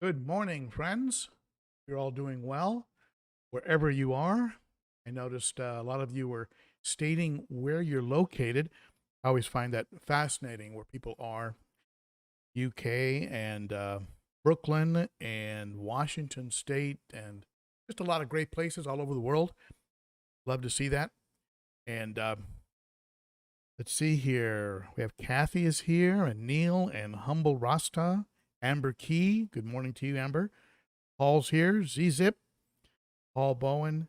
Good morning, friends. You're all doing well wherever you are. I noticed a lot of you were stating where you're located. I always find that fascinating where people are. UK and Brooklyn and Washington State and just a lot of great places all over the world. Love to see that. And let's see here. We have Kathy is here and Neil and Humble Rasta. Amber Key, good morning to you, Amber. Paul's here. Z-Zip, Paul Bowen,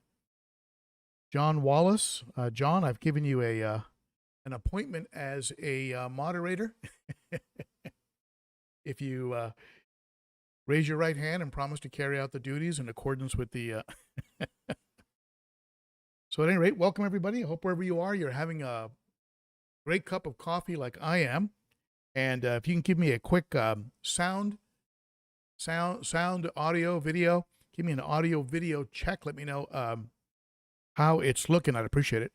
Jon Wallace. John, I've given you an appointment as a moderator. If you raise your right hand and promise to carry out the duties in accordance with the... So at any rate, welcome everybody. I hope wherever you are, you're having a great cup of coffee like I am. And if you can give me a quick sound, audio, video, give me an audio, video check. Let me know how it's looking. I'd appreciate it.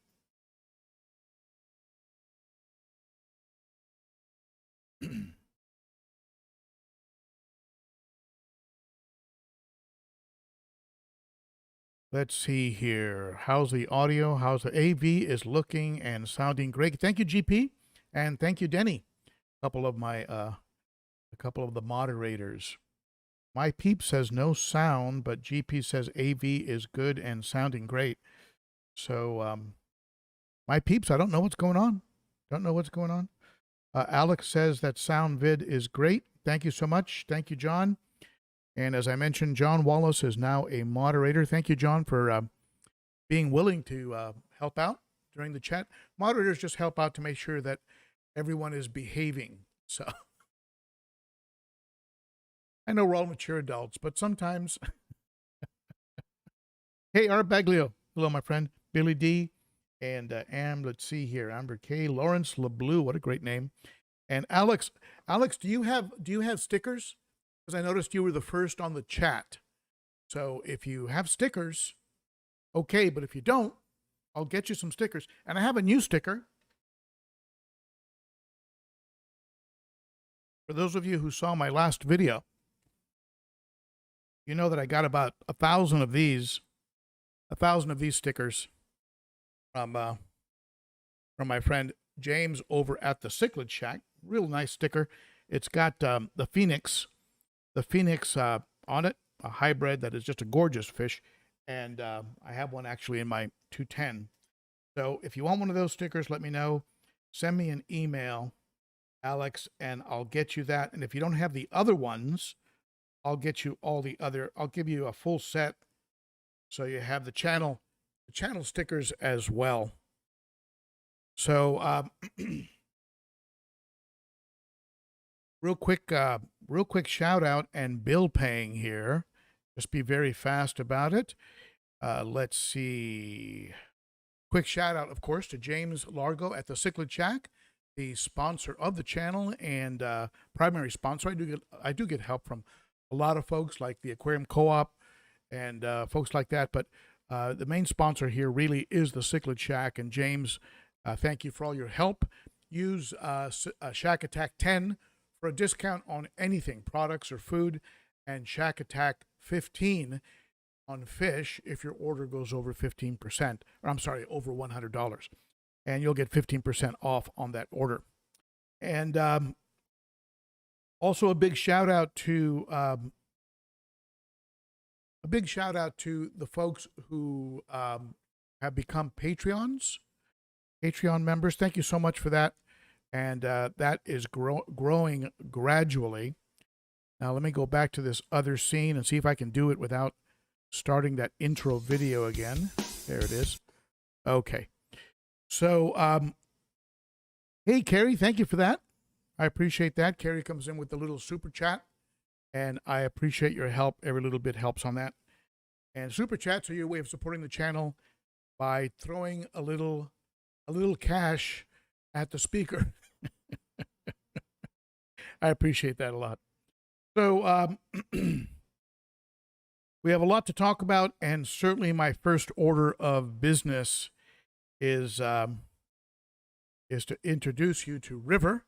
Let's see here. How's the audio? How's the AV is looking and sounding great. Thank you, GP, and thank you, Denny. A couple of the moderators. My peep says no sound, but GP says AV is good and sounding great. So, my peeps, I don't know what's going on. Alex says that sound vid is great. Thank you so much. Thank you, John. And as I mentioned, Jon Wallace is now a moderator. Thank you, John, for being willing to help out during the chat. Moderators just help out to make sure that everyone is behaving. So I know we're all mature adults, but sometimes. Hey, Art Baglio. Hello, my friend. Billy D. And let's see here. Amber K. Lawrence LeBlue. What a great name. And Alex. Alex, do you have stickers? Because I noticed you were the first on the chat. So if you have stickers, okay. But if you don't, I'll get you some stickers. And I have a new sticker. For those of you who saw my last video, you know that I got about 1,000 of these stickers from my friend James over at the Cichlid Shack. Real nice sticker. It's got the phoenix on it, a hybrid that is just a gorgeous fish. And I have one actually in my 210. So if you want one of those stickers, let me know. Send me an email, Alex, and I'll get you that. And if you don't have the other ones, I'll get you all the other. I'll give you a full set, so you have the channel stickers as well. So real quick shout out and bill paying here. Just be very fast about it. Let's see. Quick shout out, of course, to James Largo at the Cichlid Shack, the sponsor of the channel and primary sponsor. I do get help from a lot of folks like the Aquarium Co-op and folks like that, but the main sponsor here really is the Cichlid Shack. And James, thank you for all your help. Use Shack Attack 10 for a discount on anything, products or food, and Shack Attack 15 on fish if your order goes over 15%, or I'm sorry, over $100. And you'll get 15% off on that order. And also a big shout out to the folks who have become Patreon members. Thank you so much for that. And that is growing gradually. Now let me go back to this other scene and see if I can do it without starting that intro video again. There it is. Okay. So, hey, Carrie, thank you for that. I appreciate that. Carrie comes in with a little super chat, and I appreciate your help. Every little bit helps on that. And super chats are your way of supporting the channel by throwing a little cash at the speaker. I appreciate that a lot. So, we have a lot to talk about, and certainly my first order of business is to introduce you to River,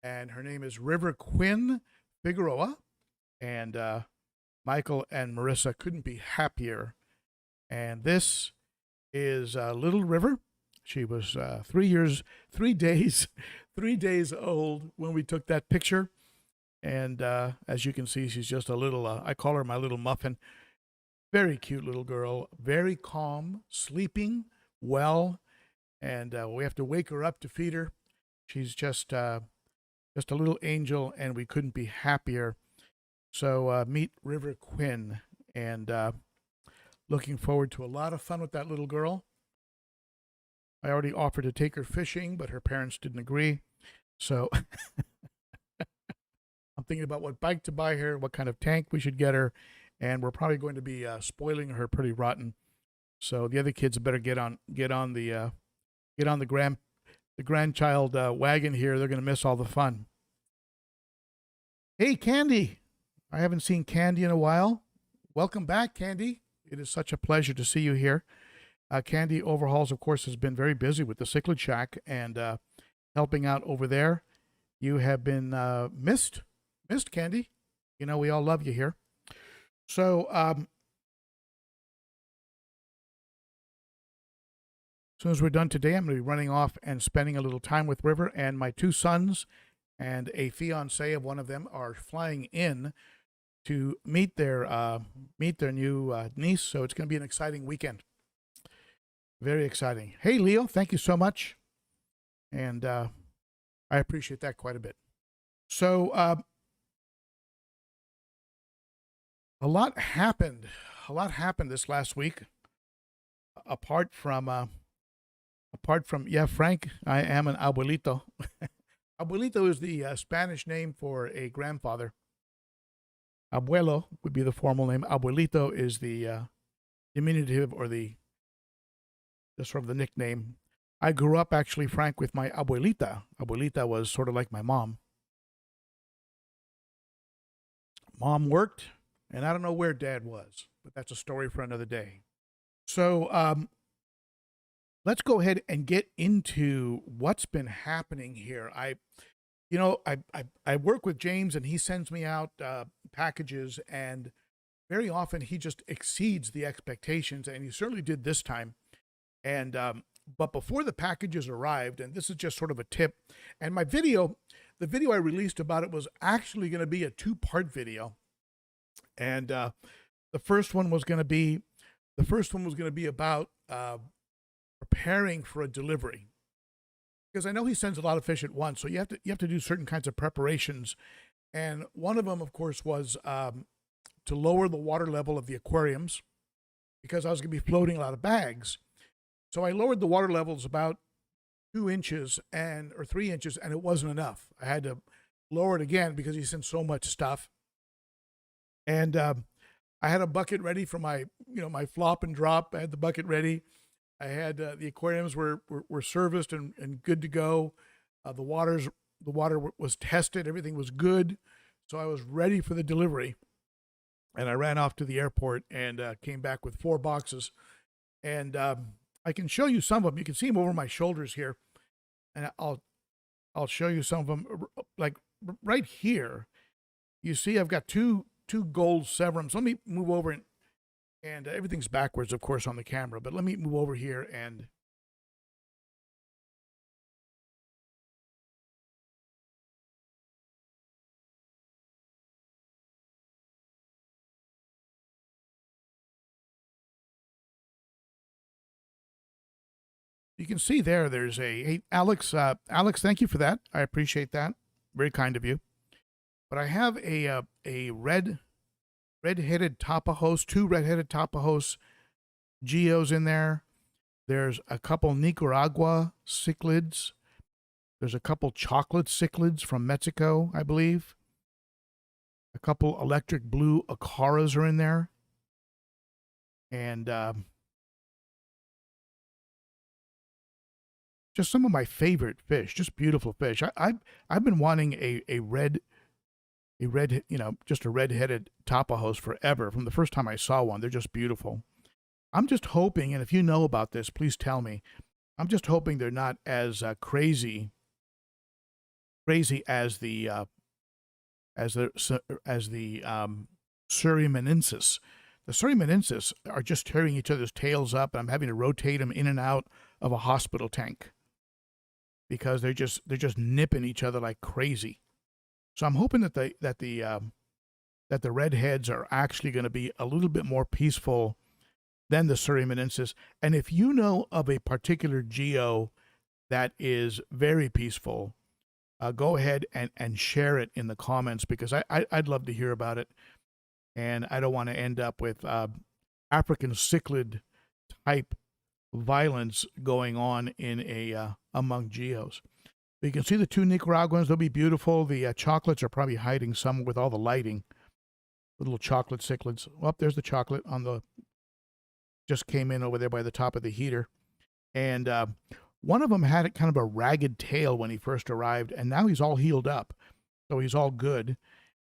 and her name is River Quinn Figueroa, And Michael and Marissa couldn't be happier. And this is little River. She was 3 days, 3 days old when we took that picture. And as you can see, she's just a little, I call her my little muffin. Very cute little girl, very calm, sleeping well. And we have to wake her up to feed her. She's just a little angel, and we couldn't be happier. So meet River Quinn, and looking forward to a lot of fun with that little girl. I already offered to take her fishing, but her parents didn't agree. So I'm thinking about what bike to buy her, what kind of tank we should get her, and we're probably going to be spoiling her pretty rotten. So the other kids better get on the grandchild wagon here. They're going to miss all the fun. Hey, Candy. I haven't seen Candy in a while. Welcome back, Candy. It is such a pleasure to see you here. Candy Overhauls, of course, has been very busy with the Cichlid Shack and helping out over there. You have been missed, Candy. You know, we all love you here. So, as soon as we're done today, I'm going to be running off and spending a little time with River, and my 2 sons and a fiance of one of them are flying in to meet their new niece. So it's going to be an exciting weekend. Very exciting. Hey, Leo, thank you so much. And I appreciate that quite a bit. So a lot happened. This last week. Apart from, yeah, Frank, I am an abuelito. Abuelito is the Spanish name for a grandfather. Abuelo would be the formal name. Abuelito is the diminutive, or the sort of the nickname. I grew up, actually, Frank, with my abuelita. Abuelita was sort of like my mom. Mom worked, and I don't know where Dad was, but that's a story for another day. So let's go ahead and get into what's been happening here. I work with James, and he sends me out packages, and very often he just exceeds the expectations, and he certainly did this time. And but before the packages arrived, and this is just sort of a tip, and the video I released about it was actually going to be a 2-part video, and the first one was going to be about preparing for a delivery, because I know he sends a lot of fish at once, so you have to do certain kinds of preparations, and one of them, of course, was to lower the water level of the aquariums, because I was going to be floating a lot of bags. So I lowered the water levels about 2 inches or 3 inches, and it wasn't enough. I had to lower it again because he sent so much stuff. And I had a bucket ready for my flop and drop. I had the bucket ready. I had the aquariums were serviced and good to go. The water was tested. Everything was good. So I was ready for the delivery. And I ran off to the airport and came back with 4 boxes. And I can show you some of them. You can see them over my shoulders here, and I'll show you some of them. Like right here, you see I've got two gold severums. Let me move over, and everything's backwards, of course, on the camera. But let me move over here, and you can see there's hey, Alex, thank you for that. I appreciate that. Very kind of you. But I have a red-headed Tapajos, 2 red-headed Tapajos geos in there. There's a couple Nicaragua cichlids. There's a couple chocolate cichlids from Mexico, I believe. A couple electric blue Acaras are in there. And just some of my favorite fish, just beautiful fish. I've been wanting a red, just a red-headed Tapajos forever. From the first time I saw one, they're just beautiful. I'm just hoping, and if you know about this, please tell me. I'm just hoping they're not as crazy as the as the Surreymanensis. The Surreymanensis are just tearing each other's tails up, and I'm having to rotate them in and out of a hospital tank because they're just nipping each other like crazy. So I'm hoping that the redheads are actually going to be a little bit more peaceful than the Surreymanensis. And if you know of a particular geo that is very peaceful, go ahead and share it in the comments, because I'd love to hear about it. And I don't want to end up with African Cichlid type violence going on in among geos. But you can see the two Nicaraguans. They'll be beautiful. The chocolates are probably hiding some with all the lighting. The little chocolate cichlids. Oh, there's the chocolate on the, just came in over there by the top of the heater. And one of them had kind of a ragged tail when he first arrived, and now he's all healed up. So he's all good.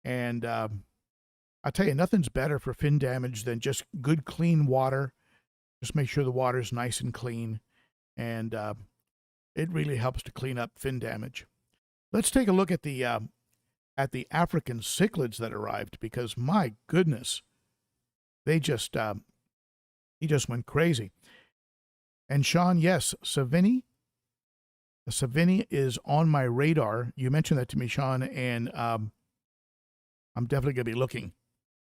And I'll tell you, nothing's better for fin damage than just good, clean water. Just make sure the water's nice and clean. And it really helps to clean up fin damage. Let's take a look at the African cichlids that arrived, because my goodness, they just he just went crazy. And Sean, yes, Savini. Savini is on my radar. You mentioned that to me, Sean, and I'm definitely going to be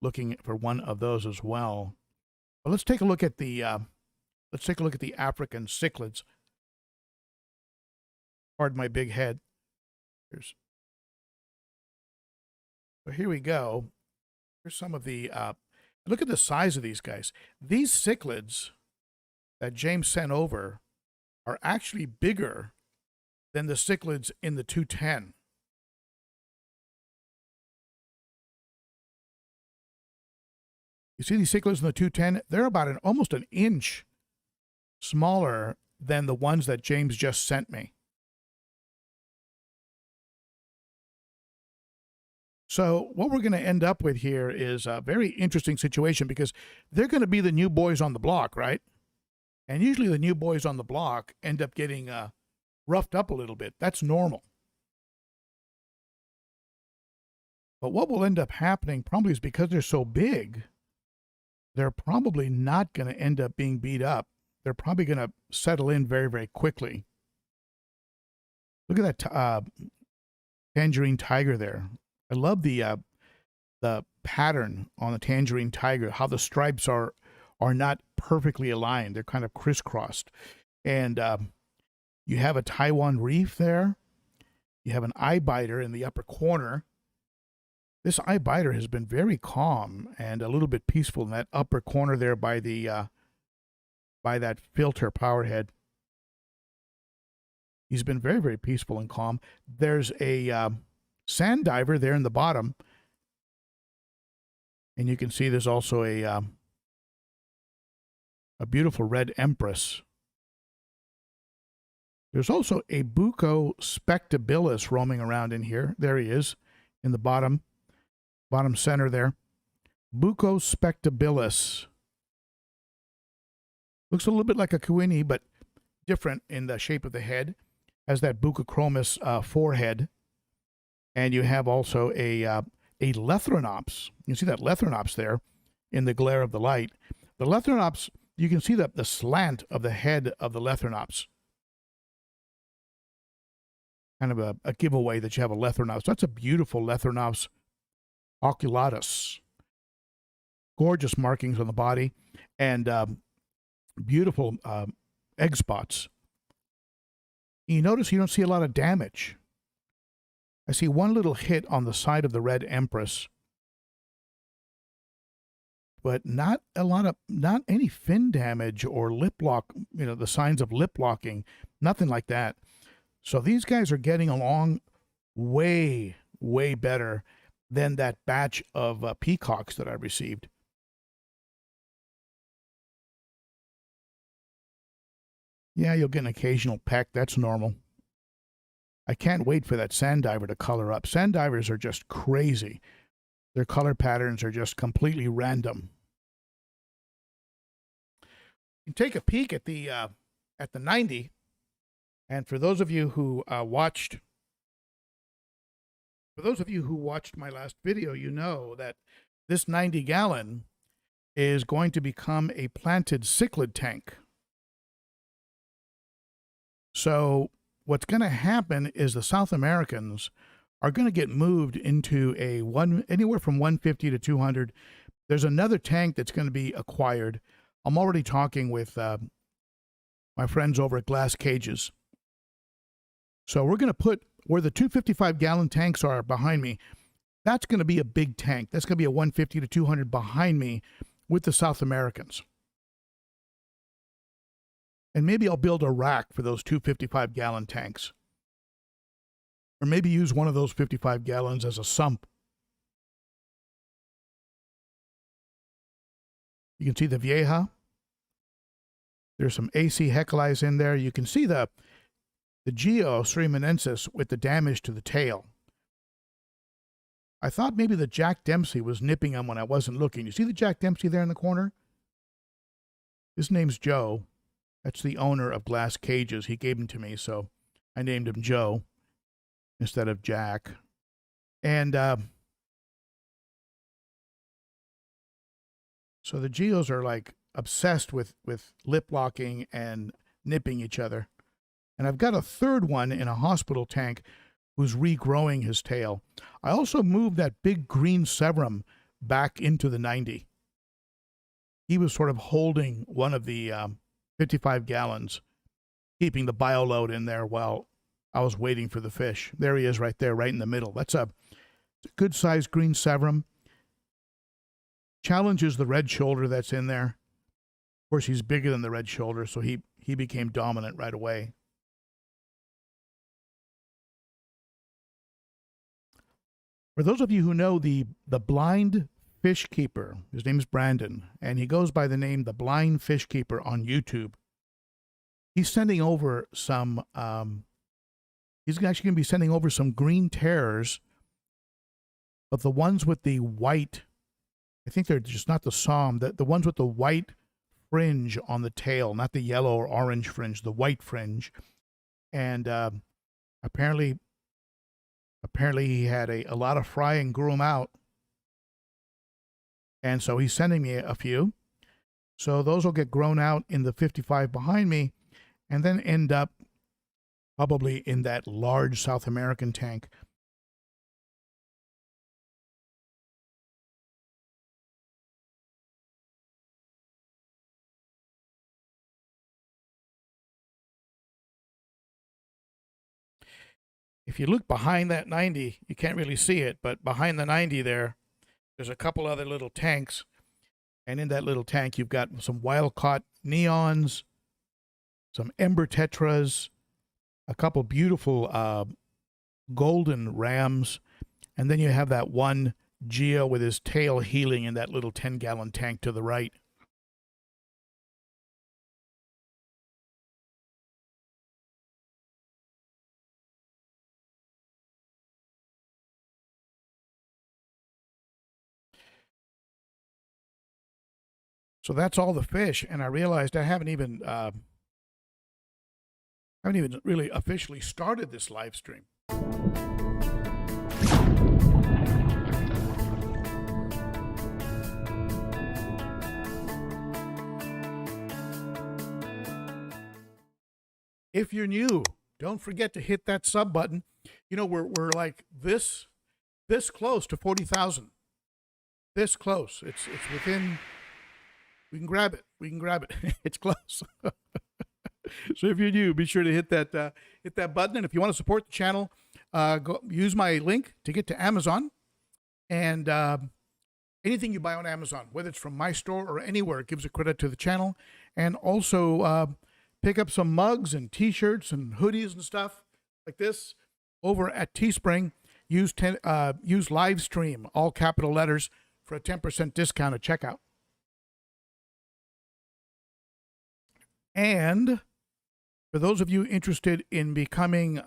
looking for one of those as well. But let's take a look at the African cichlids. Pardon my big head. So here we go. Here's some of the look at the size of these guys. These cichlids that James sent over are actually bigger than the cichlids in the 210. You see these cichlids in the 210? They're about almost an inch smaller than the ones that James just sent me. So what we're going to end up with here is a very interesting situation, because they're going to be the new boys on the block, right? And usually the new boys on the block end up getting roughed up a little bit. That's normal. But what will end up happening probably is, because they're so big, they're probably not going to end up being beat up. They're probably going to settle in very, very quickly. Look at that tangerine tiger there. I love the pattern on the tangerine tiger, how the stripes are not perfectly aligned. They're kind of crisscrossed. And you have a Taiwan reef there. You have an eye biter in the upper corner. This eye biter has been very calm and a little bit peaceful in that upper corner there by the by that filter power head. He's been very, very peaceful and calm. There's a sand diver there in the bottom, and you can see there's also a beautiful red empress. There's also a Bucco spectabilis roaming around in here. There he is in the bottom center there. Bucco spectabilis. Looks a little bit like a Quinny, but different in the shape of the head. Has that Buccochromis forehead. And you have also a Lethrinops. You can see that Lethrinops there in the glare of the light. The Lethrinops, you can see the slant of the head of the Lethrinops. Kind of a giveaway that you have a Lethrinops. That's a beautiful Lethrinops oculatus. Gorgeous markings on the body, and beautiful egg spots. You notice you don't see a lot of damage. I see one little hit on the side of the red empress, but not any fin damage or lip lock, the signs of lip locking, nothing like that. So these guys are getting along way, way better than that batch of peacocks that I received. Yeah, you'll get an occasional peck. That's normal. I can't wait for that sand diver to color up. Sand divers are just crazy. Their color patterns are just completely random. You can take a peek at the 90. And for those of you who watched For those of you who watched my last video, you know that this 90-gallon is going to become a planted cichlid tank. So what's going to happen is the South Americans are going to get moved into anywhere from 150 to 200. There's another tank that's going to be acquired. I'm already talking with my friends over at Glass Cages. So we're going to put where the 255-gallon tanks are behind me. That's going to be a big tank. That's going to be a 150 to 200 behind me with the South Americans. And maybe I'll build a rack for those 255-gallon tanks. Or maybe use one of those 55 gallons as a sump. You can see the Vieja. There's some AC Heckelais in there. You can see the Geo Srimanensis with the damage to the tail. I thought maybe the Jack Dempsey was nipping him when I wasn't looking. You see the Jack Dempsey there in the corner? His name's Joe. That's the owner of Glass Cages. He gave him to me, so I named him Joe instead of Jack. And so the Geos are like obsessed with lip locking and nipping each other. And I've got a third one in a hospital tank who's regrowing his tail. I also moved that big green Severum back into the 90. He was sort of holding one of the 55 gallons, keeping the bio load in there while I was waiting for the fish. There he is right there, right in the middle. That's a good-sized green Severum. Challenges the red shoulder that's in there. Of course, he's bigger than the red shoulder, so he became dominant right away. For those of you who know the blind fish keeper, his name is Brandon, and he goes by the name The Blind Fish Keeper on YouTube. He's sending over some, he's actually going to be sending over some green terrors, but the ones with the white, I think they're just not the Somme, the ones with the white fringe on the tail, not the yellow or orange fringe, the white fringe. And apparently he had a lot of fry and grew them out. And so he's sending me a few. So those will get grown out in the 55 behind me and then end up probably in that large South American tank. If you look behind that 90, you can't really see it, but behind the 90 there's a couple other little tanks. And in that little tank, you've got some wild-caught neons, some ember tetras, a couple beautiful golden rams, and then you have that one Geo with his tail healing in that little 10-gallon tank to the right. So that's all the fish, and I realized I haven't even really officially started this live stream. If you're new, don't forget to hit that sub button. You know, we're like this close to 40,000. This close. It's within. We can grab it. It's close. So if you're new, be sure to hit that button. And if you want to support the channel, go use my link to get to Amazon. And anything you buy on Amazon, whether it's from my store or anywhere, gives a credit to the channel. And also pick up some mugs and T-shirts and hoodies and stuff like this over at Teespring. Use live stream, all capital letters, for a 10% discount at checkout. And for those of you interested in becoming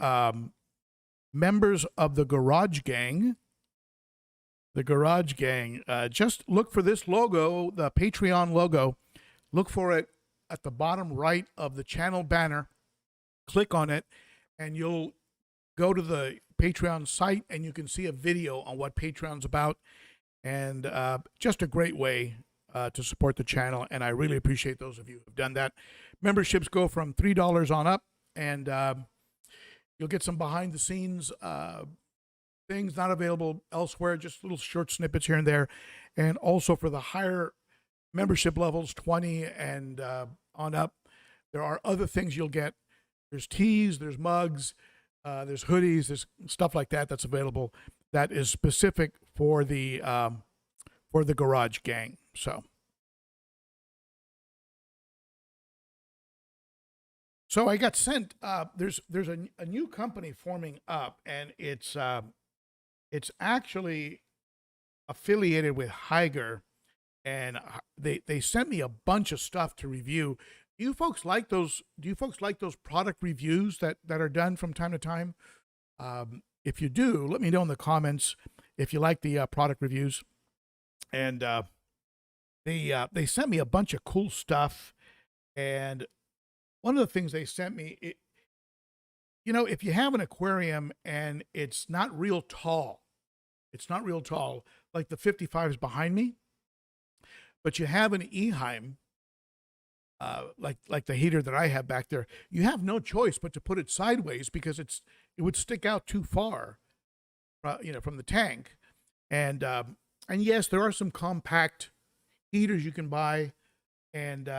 members of the Garage Gang, just look for this logo, the Patreon logo. Look for it at the bottom right of the channel banner. Click on it, and you'll go to the Patreon site, and you can see a video on what Patreon's about. And just a great way to support the channel, and I really appreciate those of you who have done that. Memberships go from $3 on up, and you'll get some behind-the-scenes things not available elsewhere, just little short snippets here and there. And also for the higher membership levels, 20 and on up, there are other things you'll get. There's teas, there's mugs, there's hoodies, there's stuff like that that's available that is specific for the garage gang. So I got sent. There's a new company forming up, and it's actually affiliated with Haiger, and they sent me a bunch of stuff to review. Do you folks like those? Do you folks like those product reviews that are done from time to time? If you do, let me know in the comments if you like the product reviews. And they sent me a bunch of cool stuff, and one of the things they sent me, if you have an aquarium and it's not real tall, like the 55s behind me, but you have an Eheim, like the heater that I have back there, you have no choice but to put it sideways because it would stick out too far, from the tank. And yes, there are some compact heaters you can buy, and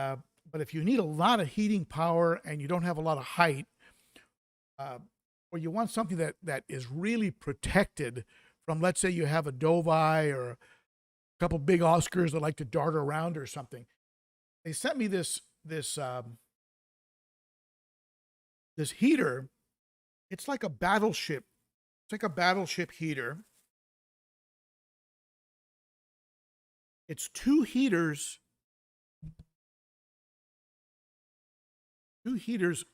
but if you need a lot of heating power and you don't have a lot of height, or you want something that is really protected from, let's say you have a Dovi or a couple big Oscars that like to dart around or something, they sent me this heater. It's like a battleship. It's like a battleship heater. It's two heaters,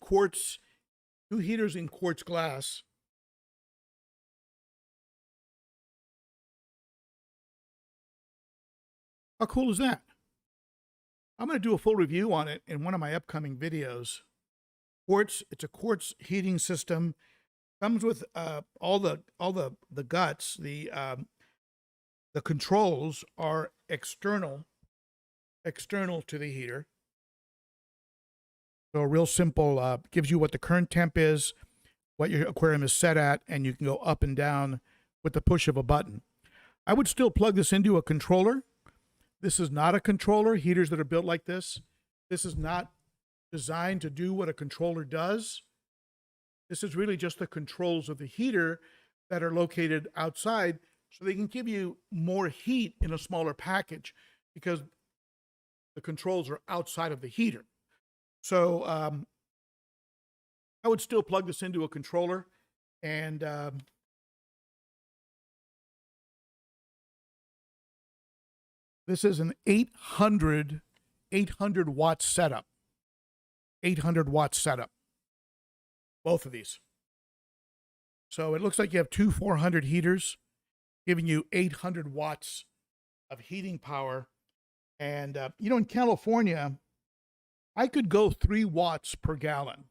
quartz, two heaters in quartz glass. How cool is that? I'm going to do a full review on it in one of my upcoming videos. Quartz, it's a quartz heating system. Comes with all the guts. The controls are external to the heater. So real simple, gives you what the current temp is, what your aquarium is set at, and you can go up and down with the push of a button. I would still plug this into a controller. This is not a controller. Heaters that are built like this is not designed to do what a controller does. This is really just the controls of the heater that are located outside, so they can give you more heat in a smaller package because the controls are outside of the heater. So I would still plug this into a controller, and this is an 800 watt setup. 800 watt setup. Both of these. So it looks like you have two 400 heaters giving you 800 watts of heating power. And, in California, I could go 3 watts per gallon,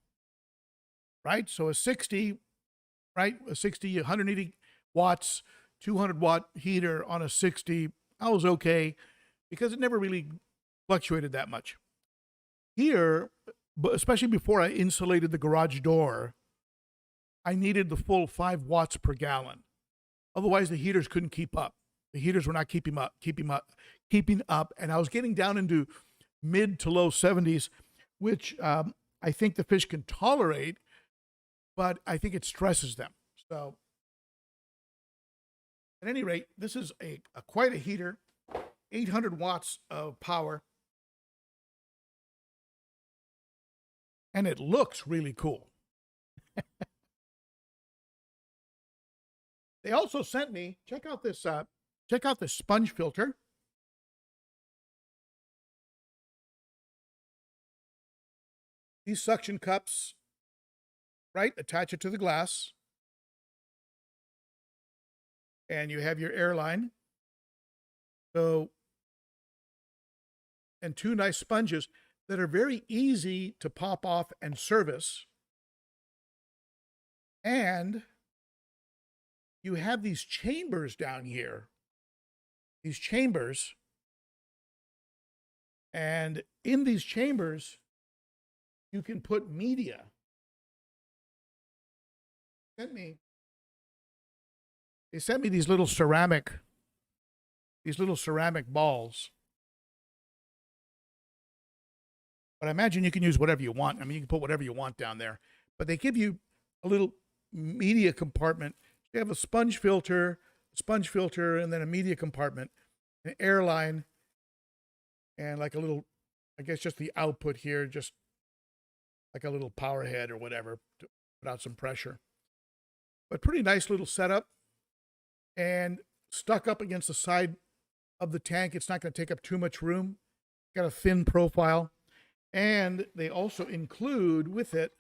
right? So a 60, right? A 60, 180 watts, 200 watt heater on a 60, I was okay because it never really fluctuated that much. Here, but especially before I insulated the garage door, I needed the full 5 watts per gallon. Otherwise, the heaters couldn't keep up. The heaters were not keeping up, and I was getting down into mid to low 70s, which I think the fish can tolerate, but I think it stresses them. So, at any rate, this is quite a heater, 800 watts of power. And it looks really cool. They also sent me, check out this sponge filter. These suction cups, right? Attach it to the glass. And you have your airline. So, and 2 nice sponges that are very easy to pop off and service. And you have these chambers down here. These chambers. And in these chambers, you can put media. They sent me these little ceramic balls. But I imagine you can use whatever you want. I mean, you can put whatever you want down there. But they give you a little media compartment. They have a sponge filter, and then a media compartment, an air line, and like a little, I guess just the output here, just like a little power head or whatever to put out some pressure. But pretty nice little setup. And stuck up against the side of the tank, it's not going to take up too much room. Got a thin profile. And they also include with it,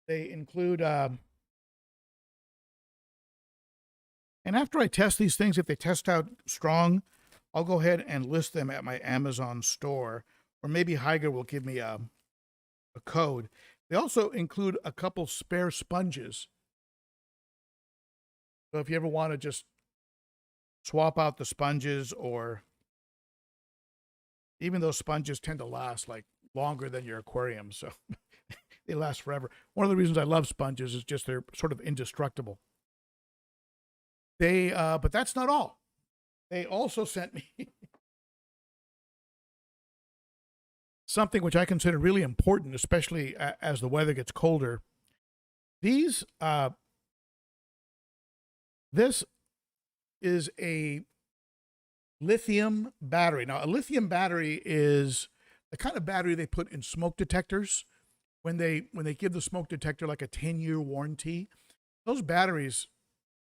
and after I test these things, if they test out strong, I'll go ahead and list them at my Amazon store, or maybe Higer will give me a code. They also include a couple spare sponges. So if you ever want to just swap out the sponges, or even those sponges tend to last like longer than your aquarium, so they last forever. One of the reasons I love sponges is just they're sort of indestructible. But that's not all. They also sent me something which I consider really important, especially as the weather gets colder. This is a lithium battery. Now, a lithium battery is the kind of battery they put in smoke detectors when they give the smoke detector like a 10-year warranty. Those batteries,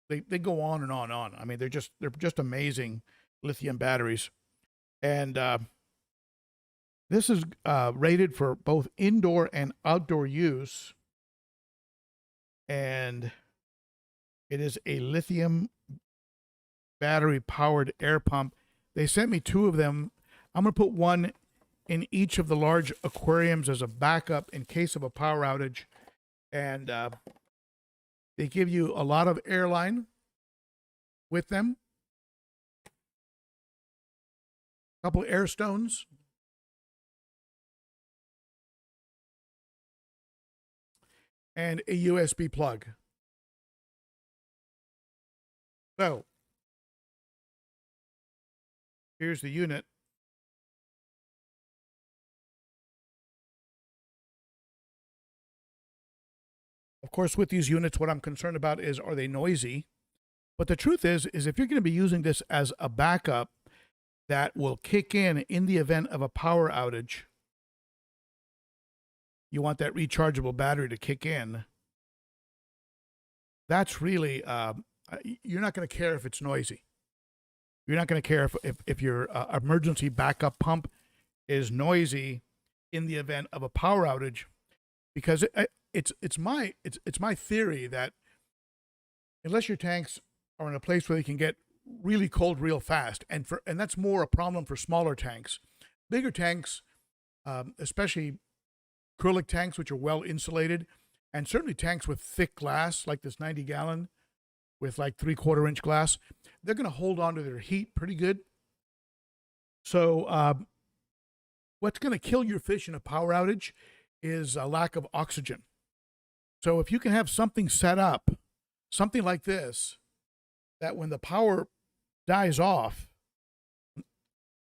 they go on and on and on. I mean, they're just amazing lithium batteries. And this is rated for both indoor and outdoor use. And it is a lithium battery powered air pump. They sent me 2 of them. I'm going to put one in each of the large aquariums as a backup in case of a power outage. And they give you a lot of airline with them. A couple air stones. And a USB plug. So, here's the unit. Of course, with these units, what I'm concerned about is, are they noisy? But the truth is if you're going to be using this as a backup that will kick in the event of a power outage, you want that rechargeable battery to kick in. That's really, you're not going to care if it's noisy. You're not going to care if your emergency backup pump is noisy in the event of a power outage, because it's my theory that unless your tanks are in a place where they can get really cold real fast, and that's more a problem for smaller tanks. Bigger tanks, especially acrylic tanks, which are well insulated, and certainly tanks with thick glass like this 90-gallon with like 3/4 inch glass, they're going to hold on to their heat pretty good. So what's going to kill your fish in a power outage is a lack of oxygen. So if you can have something set up, something like this, that when the power dies off,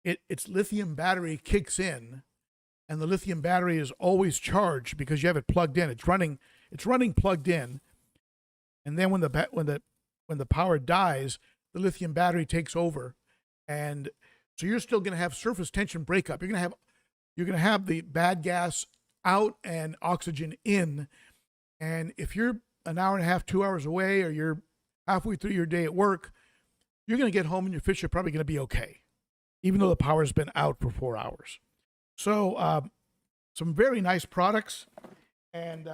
its lithium battery kicks in, and the lithium battery is always charged because you have it plugged in. It's running plugged in, and then when the power dies, the lithium battery takes over, and so you're still going to have surface tension breakup. You're going to have the bad gas out and oxygen in, and if you're an hour and a half, 2 hours away, or you're halfway through your day at work, you're going to get home and your fish are probably going to be okay, even though the power's been out for 4 hours. So some very nice products, and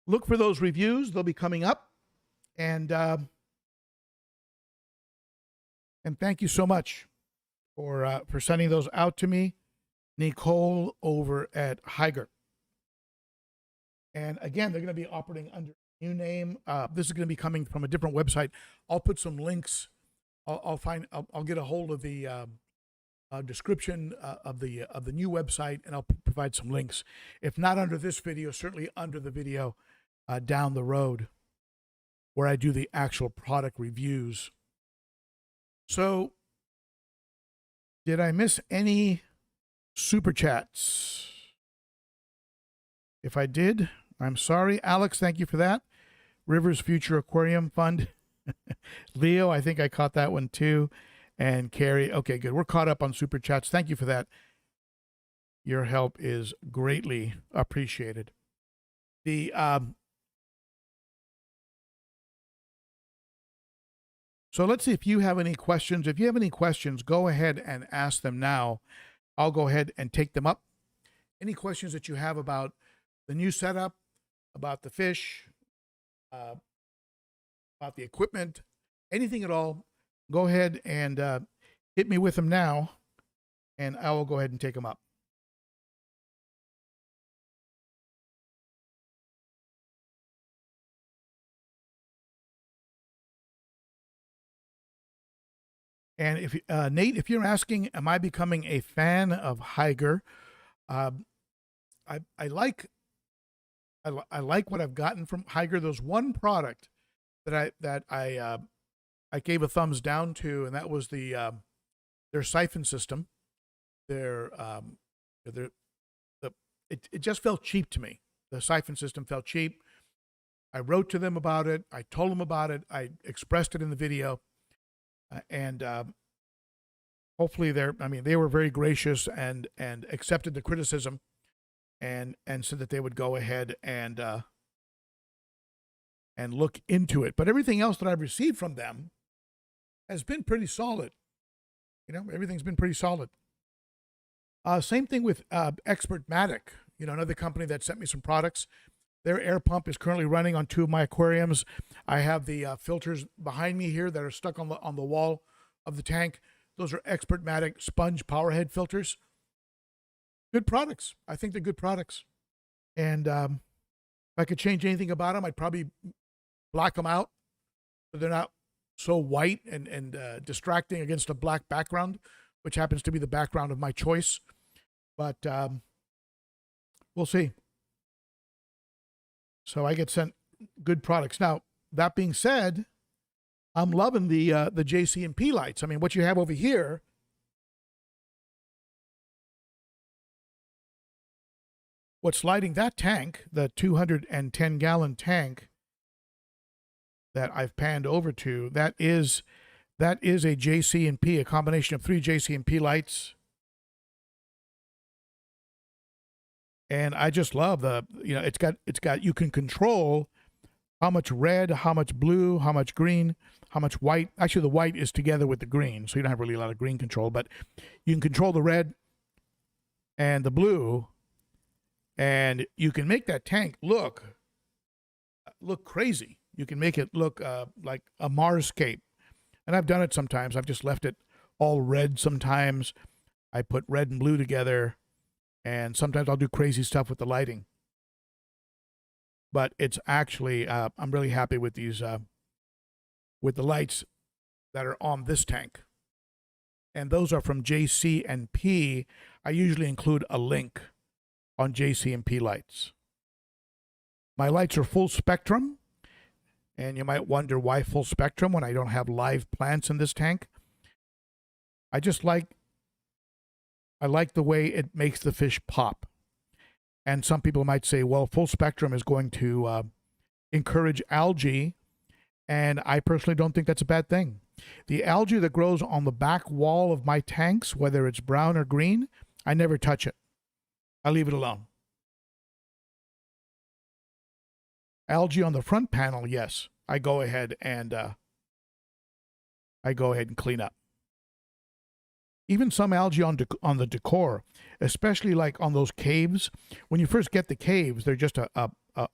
look for those reviews. They'll be coming up, and thank you so much for sending those out to me, Nicole over at Higer. And again, they're going to be operating under new name. This is going to be coming from a different website. I'll put some links. I'll get a hold of the description of the new website, and I'll provide some links. If not under this video, certainly under the video down the road, where I do the actual product reviews. So, did I miss any super chats? If I did, I'm sorry. Alex, thank you for that. Rivers Future Aquarium Fund. Leo, I think I caught that one too. And Carrie, okay, good. We're caught up on super chats. Thank you for that. Your help is greatly appreciated. The so let's see if you have any questions. If you have any questions, go ahead and ask them now. I'll go ahead and take them up. Any questions that you have about the new setup, about the fish, about the equipment, anything at all, go ahead and hit me with them now, and I will go ahead and take them up. And if Nate, if you're asking, am I becoming a fan of Higher? I like what I've gotten from Higher. There's one product that I gave a thumbs down to, and that was their siphon system. It just felt cheap to me. The siphon system felt cheap. I wrote to them about it. I told them about it. I expressed it in the video. And hopefully they were very gracious and accepted the criticism and said that they would go ahead and look into it. But everything else that I've received from them has been pretty solid. Everything's been pretty solid. Same thing with Expertmatic, another company that sent me some products. Their air pump is currently running on 2 of my aquariums. I have the filters behind me here that are stuck on the wall of the tank. Those are Expertmatic sponge powerhead filters. Good products. I think they're good products. And if I could change anything about them, I'd probably black them out so they're not so white and distracting against a black background, which happens to be the background of my choice. But we'll see. So I get sent good products. Now, that being said, I'm loving the JCP lights. I mean, what you have over here, what's lighting that tank, the 210-gallon tank that I've panned over to, that is a JCP, a combination of 3 JCP lights. And I just love it's got you can control how much red, how much blue, how much green, how much white. Actually, the white is together with the green, so you don't have really a lot of green control, but you can control the red and the blue, and you can make that tank look crazy. You can make it look like a Marscape. And I've done it sometimes. I've just left it all red sometimes. I put red and blue together. And sometimes I'll do crazy stuff with the lighting. But it's actually, I'm really happy with these, with the lights that are on this tank. And those are from JCP. I usually include a link on JCP lights. My lights are full spectrum. And you might wonder why full spectrum when I don't have live plants in this tank. I like the way it makes the fish pop. And some people might say, well, full spectrum is going to encourage algae. And I personally don't think that's a bad thing. The algae that grows on the back wall of my tanks, whether it's brown or green, I never touch it. I leave it alone. Algae on the front panel, yes. I go ahead and clean up. Even some algae on the decor, especially like on those caves. When you first get the caves, they're just a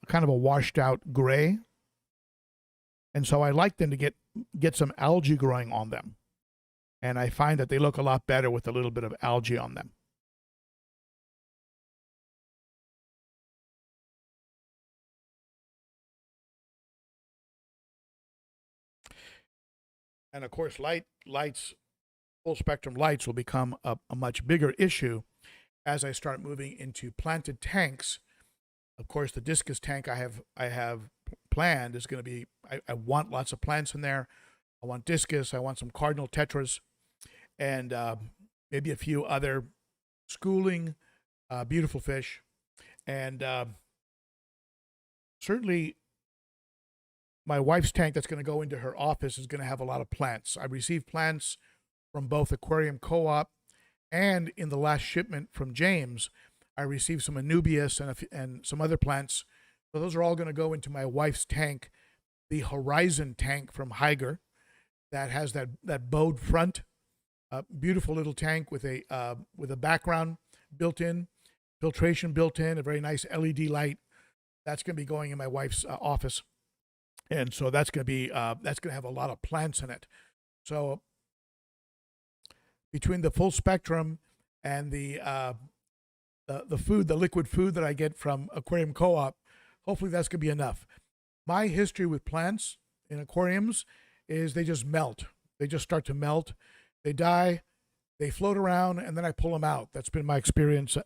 kind of a washed out gray. And so I like them to get some algae growing on them. And I find that they look a lot better with a little bit of algae on them. And of course, lights, full spectrum lights will become a much bigger issue as I start moving into planted tanks. Of course, the discus tank I have planned is going to be, I want lots of plants in there. I want discus, I want some cardinal tetras, and maybe a few other schooling, beautiful fish. And certainly my wife's tank that's going to go into her office is going to have a lot of plants. I received plants from both Aquarium Co-op, and in the last shipment from James, I received some Anubias and some other plants. So those are all going to go into my wife's tank, the Horizon tank from Higer, that has that bowed front, beautiful little tank with a background built in, filtration built in, a very nice LED light. That's going to be going in my wife's office, and so that's going to have a lot of plants in it. So between the full spectrum and the food, the liquid food that I get from Aquarium Co-op, hopefully that's going to be enough. My history with plants in aquariums is they just melt. They just start to melt. They die, they float around, and then I pull them out. That's been my experience.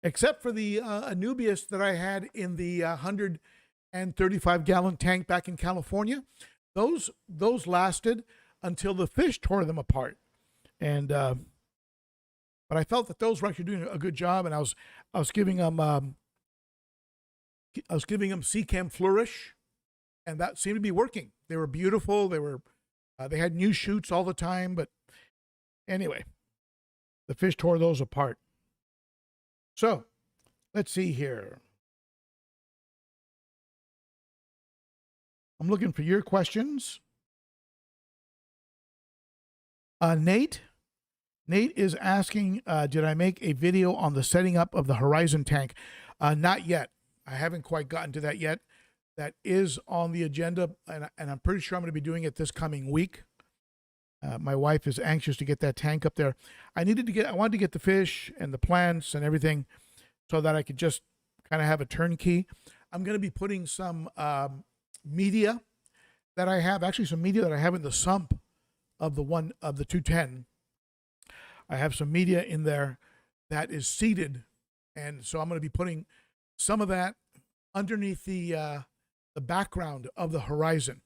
Except for the Anubias that I had in the 135-gallon tank back in California. Those lasted until the fish tore them apart. And but I felt that those were actually doing a good job, and I was giving them Seachem Flourish, and that seemed to be working. They were beautiful. They had new shoots all the time, but anyway, the fish tore those apart. So let's see here. I'm looking for your questions. Nate is asking, did I make a video on the setting up of the Horizon tank? Not yet. I haven't quite gotten to that yet. That is on the agenda, and I'm pretty sure I'm going to be doing it this coming week. My wife is anxious to get that tank up there. I wanted to get the fish and the plants and everything so that I could just kind of have a turnkey. I'm going to be putting some media that I have, actually some media that I have in the sump of the 210. I have some media in there that is seeded, and so I'm going to be putting some of that underneath the background of the Horizon.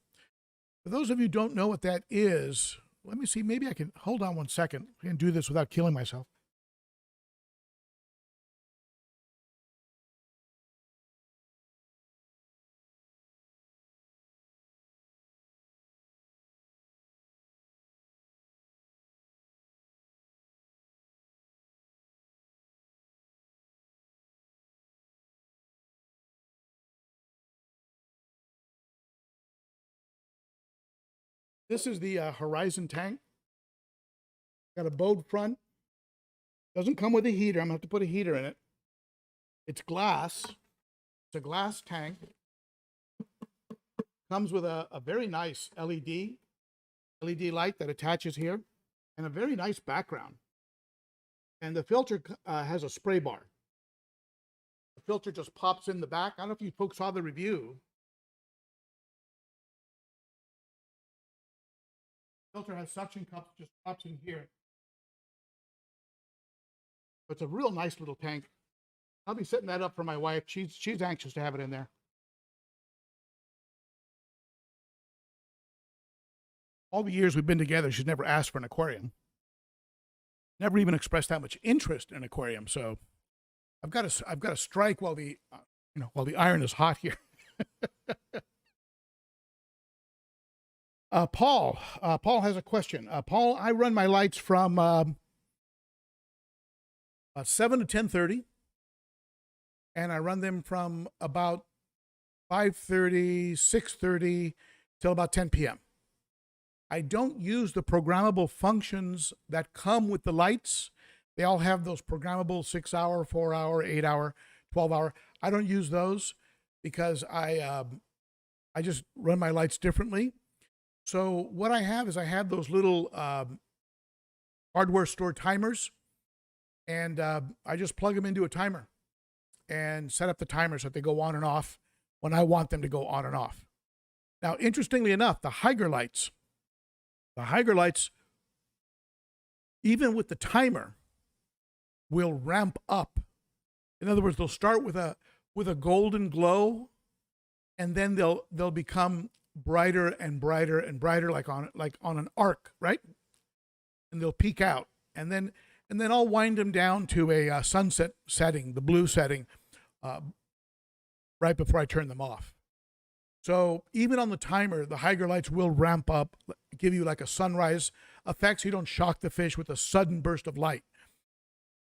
For those of you who don't know what that is, let me see, maybe I can, hold on one second. I can do this without killing myself. This is the Horizon tank. Got a bowed front. Doesn't come with a heater. I'm going to have to put a heater in it. It's glass. It's a glass tank. Comes with a very nice LED light that attaches here, and a very nice background. And the filter has a spray bar. The filter just pops in the back. I don't know if you folks saw the review. The filter has suction cups, just pops in here. It's a real nice little tank. I'll be setting that up for my wife. She's anxious to have it in there. All the years we've been together, she's never asked for an aquarium. Never even expressed that much interest in an aquarium. So I've got to strike while the iron is hot here. Paul has a question. Paul, I run my lights from 7 to 10:30, and I run them from about 5:30, 6:30 till about 10 p.m. I don't use the programmable functions that come with the lights. They all have those programmable 6-hour, 4-hour, 8-hour, 12-hour. I don't use those because I just run my lights differently. So what I have is I have those little hardware store timers, and I just plug them into a timer and set up the timer so that they go on and off when I want them to go on and off. Now, interestingly enough, the hygrolites, even with the timer, will ramp up. In other words, they'll start with a golden glow, and then they'll become brighter and brighter and brighter, like on an arc, right? And they'll peak out, and then I'll wind them down to a sunset setting, the blue setting, right before I turn them off. So even on the timer, the hygrolites will ramp up, give you like a sunrise effect, so you don't shock the fish with a sudden burst of light.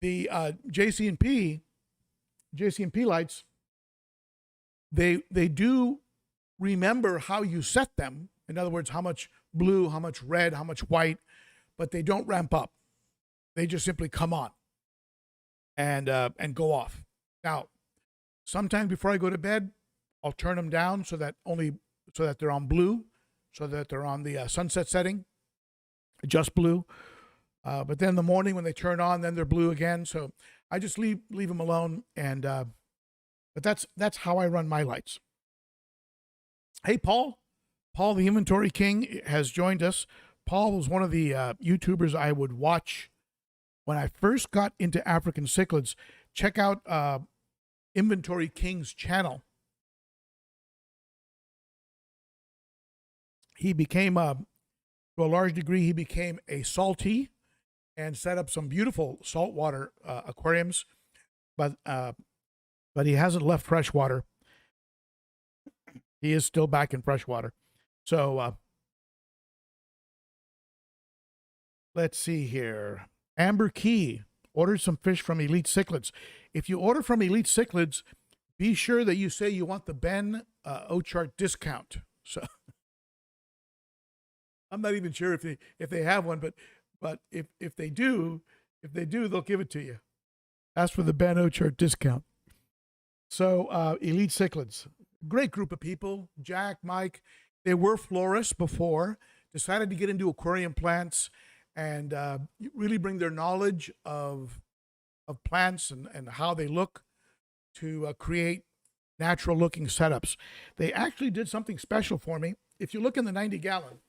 The JCP lights, they do remember how you set them. In other words, how much blue, how much red, how much white, but they don't ramp up. They just simply come on and go off. Now, sometimes before I go to bed, I'll turn them down so that they're on blue, so that they're on the sunset setting, just blue. But then in the morning when they turn on, then they're blue again. So I just leave them alone. And but that's how I run my lights. Hey, Paul, the Inventory King, has joined us. Paul was one of the YouTubers I would watch when I first got into African cichlids. Check out Inventory King's channel. He became, to a large degree, he became a salty and set up some beautiful saltwater aquariums, but he hasn't left freshwater. He is still back in freshwater. So let's see here. Amber Key ordered some fish from Elite Cichlids. If you order from Elite Cichlids, be sure that you say you want the Ben Ochart discount. So I'm not even sure if they have one, but if they do, they'll give it to you. Ask for the Ben Ochart discount. So Elite Cichlids, great group of people. Jack, Mike, they were florists before, decided to get into aquarium plants and really bring their knowledge of plants and how they look to create natural looking setups. They actually did something special for me. If you look in the 90-gallon,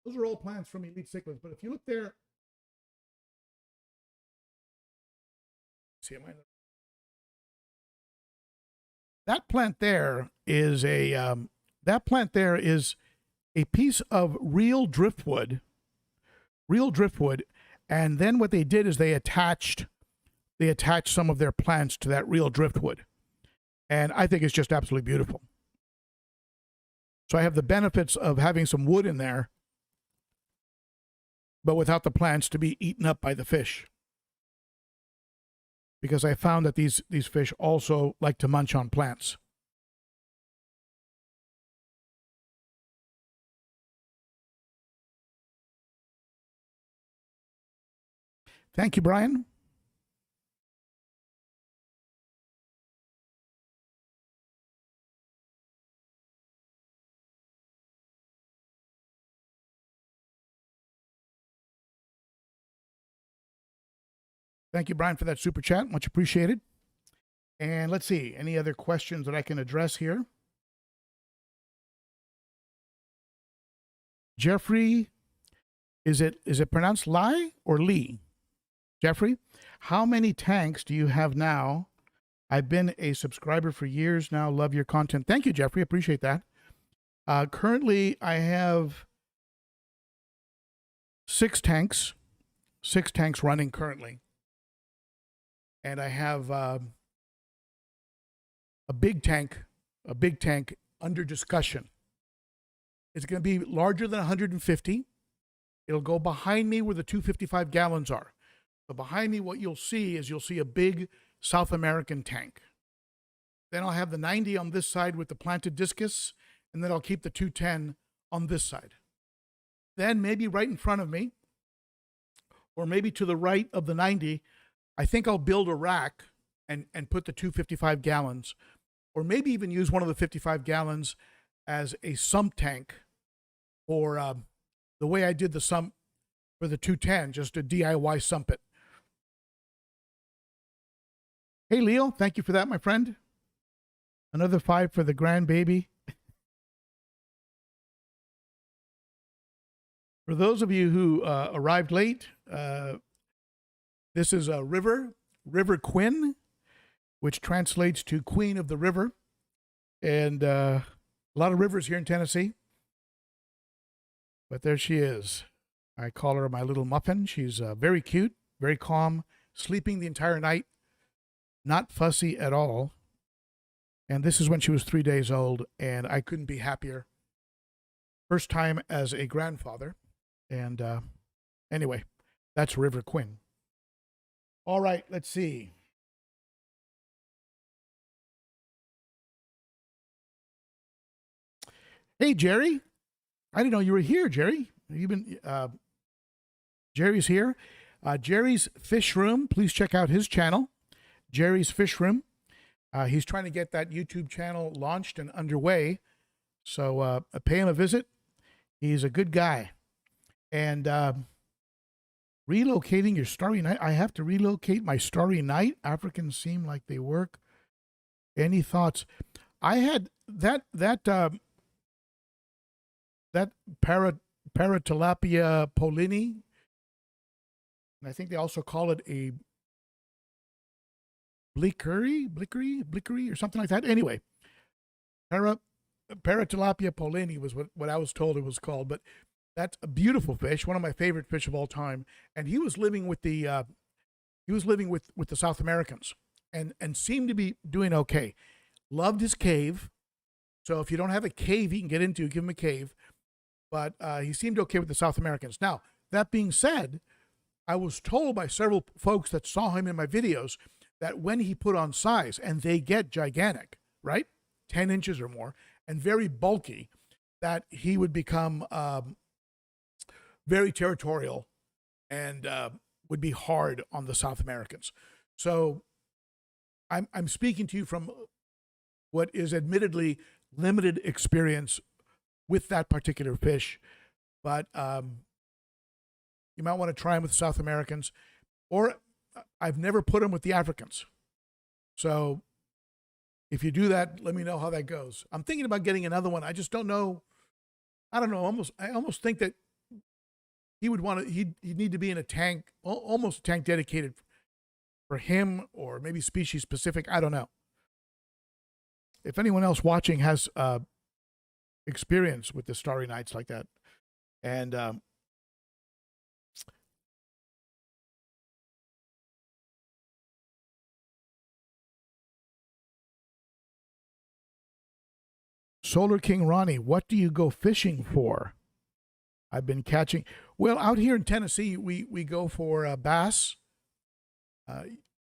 those are all plants from Elite Cichlids. But if you look there, see, that plant there is a piece of real driftwood, and then what they did is they attached some of their plants to that real driftwood, and I think it's just absolutely beautiful. So I have the benefits of having some wood in there, but without the plants to be eaten up by the fish. Because I found that these fish also like to munch on plants. Thank you, Brian. Thank you, Brian, for that super chat. Much appreciated. And let's see, any other questions that I can address here? Jeffrey, is it pronounced Lai or Lee? Jeffrey, how many tanks do you have now? I've been a subscriber for years now. Love your content. Thank you, Jeffrey. Appreciate that. Currently, I have 6 tanks running currently. And I have a big tank under discussion. It's going to be larger than 150. It'll go behind me where the 255 gallons are. So behind me, what you'll see a big South American tank. Then I'll have the 90 on this side with the planted discus, and then I'll keep the 210 on this side. Then maybe right in front of me, or maybe to the right of the 90, I think I'll build a rack and put the 255 gallons, or maybe even use one of the 55 gallons as a sump tank, or the way I did the sump for the 210, just a DIY sumpit. Hey, Leo, thank you for that, my friend. Another 5 for the grandbaby. For those of you who arrived late, this is a River Quinn, which translates to Queen of the River. And a lot of rivers here in Tennessee. But there she is. I call her my little muffin. She's very cute, very calm, sleeping the entire night, not fussy at all. And this is when she was 3 days old, and I couldn't be happier. First time as a grandfather. And anyway, that's River Quinn. All right, let's see. Hey, Jerry. I didn't know you were here, Jerry. You've been Jerry's here. Jerry's Fish Room. Please check out his channel, Jerry's Fish Room. He's trying to get that YouTube channel launched and underway. So pay him a visit. He's a good guy. And relocating your Starry Night. I have to relocate my Starry Night. Africans seem like they work. Any thoughts? I had that Paratilapia paulini. And I think they also call it a blickery or something like that. Anyway, Paratilapia paulini was what I was told it was called. But that's a beautiful fish, one of my favorite fish of all time. And he was living with the South Americans and seemed to be doing okay. Loved his cave. So if you don't have a cave he can get into, give him a cave. But he seemed okay with the South Americans. Now, that being said, I was told by several folks that saw him in my videos that when he put on size, and they get gigantic, right? 10 inches or more, and very bulky, that he would become very territorial and would be hard on the South Americans. So I'm speaking to you from what is admittedly limited experience with that particular fish, but you might want to try him with South Americans, or I've never put him with the Africans. So if you do that, let me know how that goes. I'm thinking about getting another one. I just don't know. I don't know. I almost think that he would want to, he'd need to be in a tank, almost a tank dedicated for him, or maybe species specific. I don't know. If anyone else watching has experience with the Starry Nights like that, and Solar King Ronnie, what do you go fishing for? I've been catching, well, out here in Tennessee, we go for bass,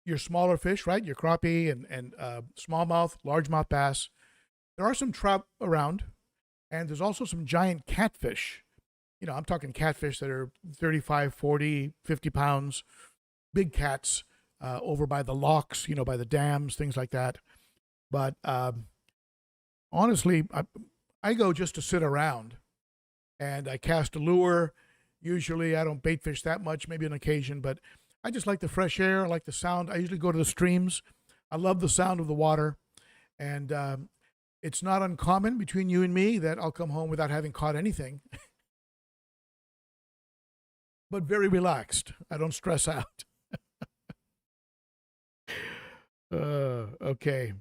your smaller fish, right? Your crappie and smallmouth, largemouth bass. There are some trout around, and there's also some giant catfish. You know, I'm talking catfish that are 35, 40, 50 pounds, big cats over by the locks, you know, by the dams, things like that. But honestly, I go just to sit around, and I cast a lure. Usually I don't bait fish that much, maybe on occasion, but I just like the fresh air. I like the sound. I usually go to the streams. I love the sound of the water. And it's not uncommon between you and me that I'll come home without having caught anything. But very relaxed. I don't stress out. Okay.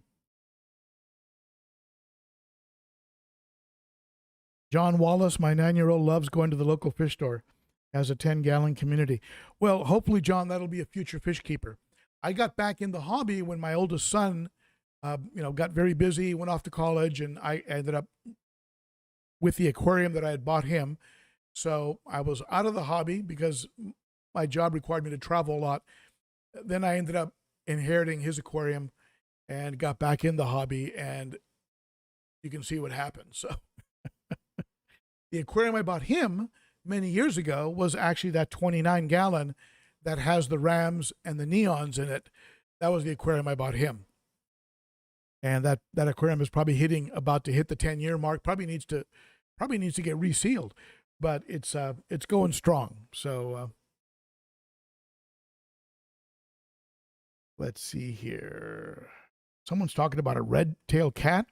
Jon Wallace, my 9-year-old, loves going to the local fish store. Has a 10-gallon community. Well, hopefully, John, that'll be a future fish keeper. I got back in the hobby when my oldest son, got very busy, went off to college, and I ended up with the aquarium that I had bought him. So I was out of the hobby because my job required me to travel a lot. Then I ended up inheriting his aquarium and got back in the hobby, and you can see what happened. So the aquarium I bought him many years ago was actually that 29-gallon that has the rams and the neons in it. That was the aquarium I bought him. And that aquarium is probably about to hit the 10-year mark, probably needs to get resealed. but it's going strong. So let's see here. Someone's talking about a red-tailed cat.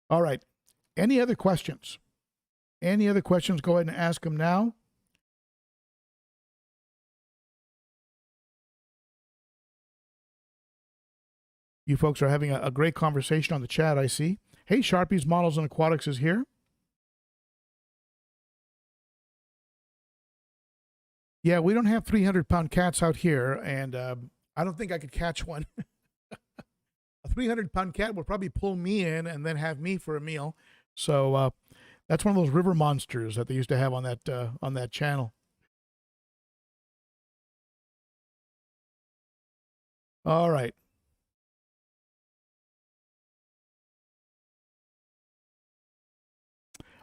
All right. Any other questions? Any other questions? Go ahead and ask them now. You folks are having a great conversation on the chat, I see. Hey, Sharpies Models and Aquatics is here. Yeah, we don't have 300-pound cats out here, and I don't think I could catch one. A 300-pound cat would probably pull me in and then have me for a meal. So that's one of those river monsters that they used to have on that channel. All right.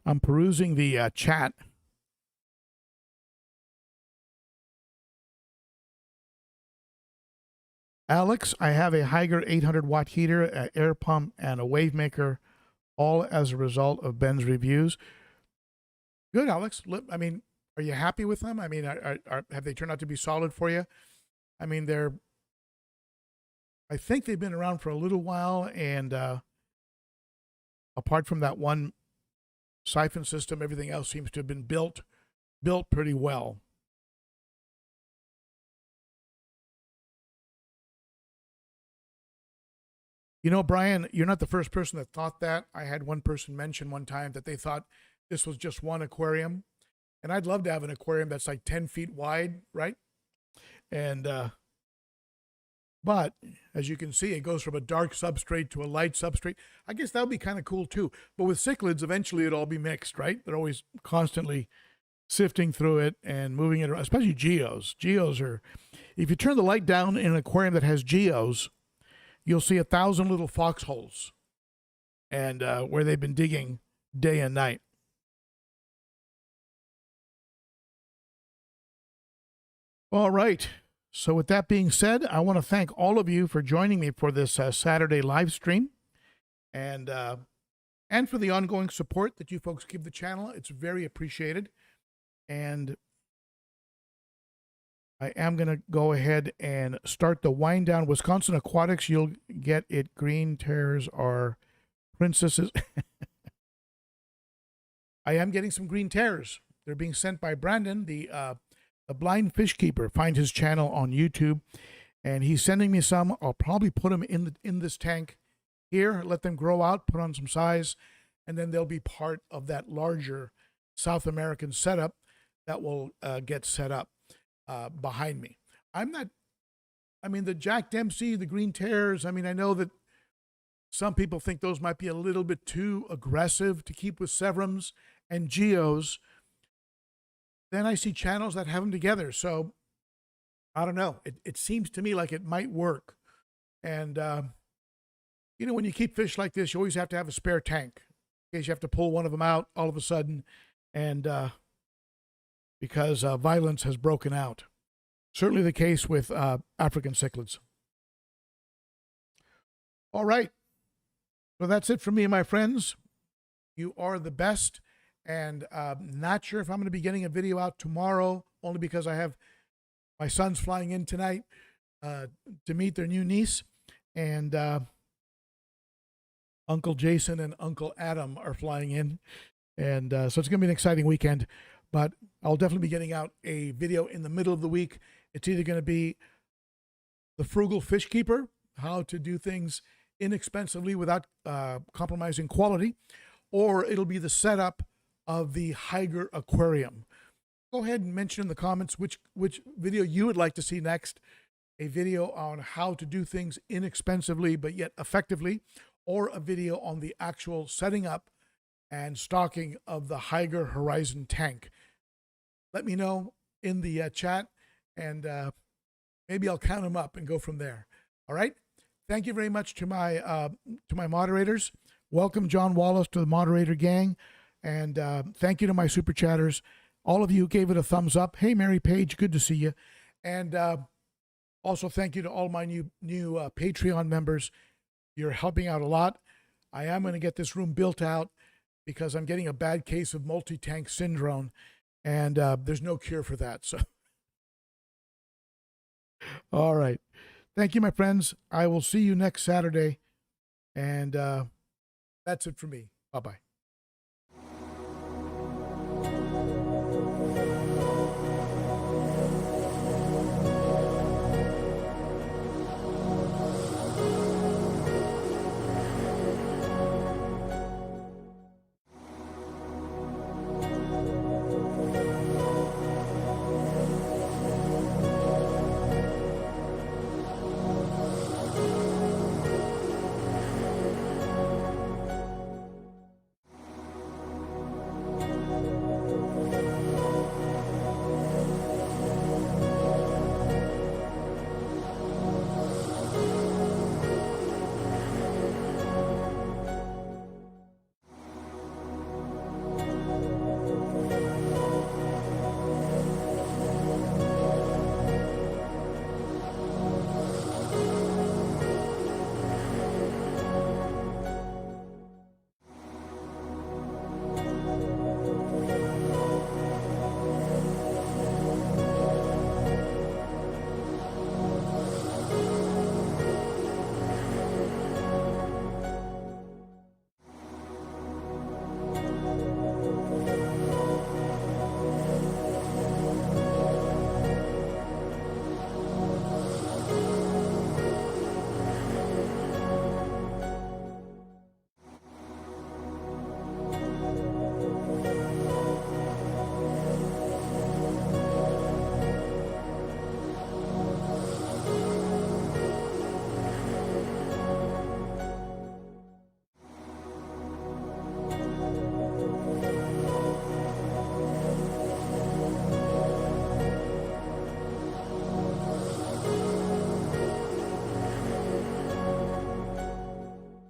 I'm perusing the chat. Alex, I have a Higher 800-watt heater, an air pump, and a wave maker, all as a result of Ben's reviews. Good, Alex. I mean, are you happy with them? I mean, have they turned out to be solid for you? I mean, I think they've been around for a little while, and apart from that one siphon system, everything else seems to have been built pretty well. You know, Brian, you're not the first person that thought that. I had one person mention one time that they thought this was just one aquarium. And I'd love to have an aquarium that's like 10 feet wide, right? And, but as you can see, it goes from a dark substrate to a light substrate. I guess that would be kind of cool too. But with cichlids, eventually it'll all be mixed, right? They're always constantly sifting through it and moving it around, especially geos. Geos are, if you turn the light down in an aquarium that has geos, you'll see 1,000 little foxholes, and where they've been digging day and night. All right. So with that being said, I want to thank all of you for joining me for this Saturday live stream, and for the ongoing support that you folks give the channel. It's very appreciated. And I am going to go ahead and start the wind down. Wisconsin Aquatics, you'll get it. Green tears are princesses. I am getting some green tears. They're being sent by Brandon, the blind fish keeper. Find his channel on YouTube, and he's sending me some. I'll probably put them in this tank here, let them grow out, put on some size, and then they'll be part of that larger South American setup that will get set up behind me. I mean, the Jack Dempsey, the green tears, I mean, I know that some people think those might be a little bit too aggressive to keep with Severums and Geos. Then I see channels that have them together. So I don't know. It seems to me like it might work. And, you know, when you keep fish like this, you always have to have a spare tank in case you have to pull one of them out all of a sudden. And because violence has broken out. Certainly the case with African cichlids. All right. So that's it for me, my friends. You are the best. And not sure if I'm going to be getting a video out tomorrow, only because I have my sons flying in tonight to meet their new niece. And Uncle Jason and Uncle Adam are flying in. And so it's going to be an exciting weekend. But I'll definitely be getting out a video in the middle of the week. It's either going to be the frugal fish keeper, how to do things inexpensively without compromising quality, or it'll be the setup of the Higher Aquarium. Go ahead and mention in the comments which video you would like to see next. A video on how to do things inexpensively but yet effectively, or a video on the actual setting up and stocking of the Higher Horizon tank. Let me know in the chat, and maybe I'll count them up and go from there. All right. Thank you very much to my moderators. Welcome, Jon Wallace, to the moderator gang, and thank you to my super chatters. All of you gave it a thumbs up. Hey, Mary Page, good to see you. And also thank you to all my new Patreon members. You're helping out a lot. I am going to get this room built out because I'm getting a bad case of multi-tank syndrome, and there's no cure for that. So, all right. Thank you, my friends. I will see you next Saturday. And that's it for me. Bye-bye.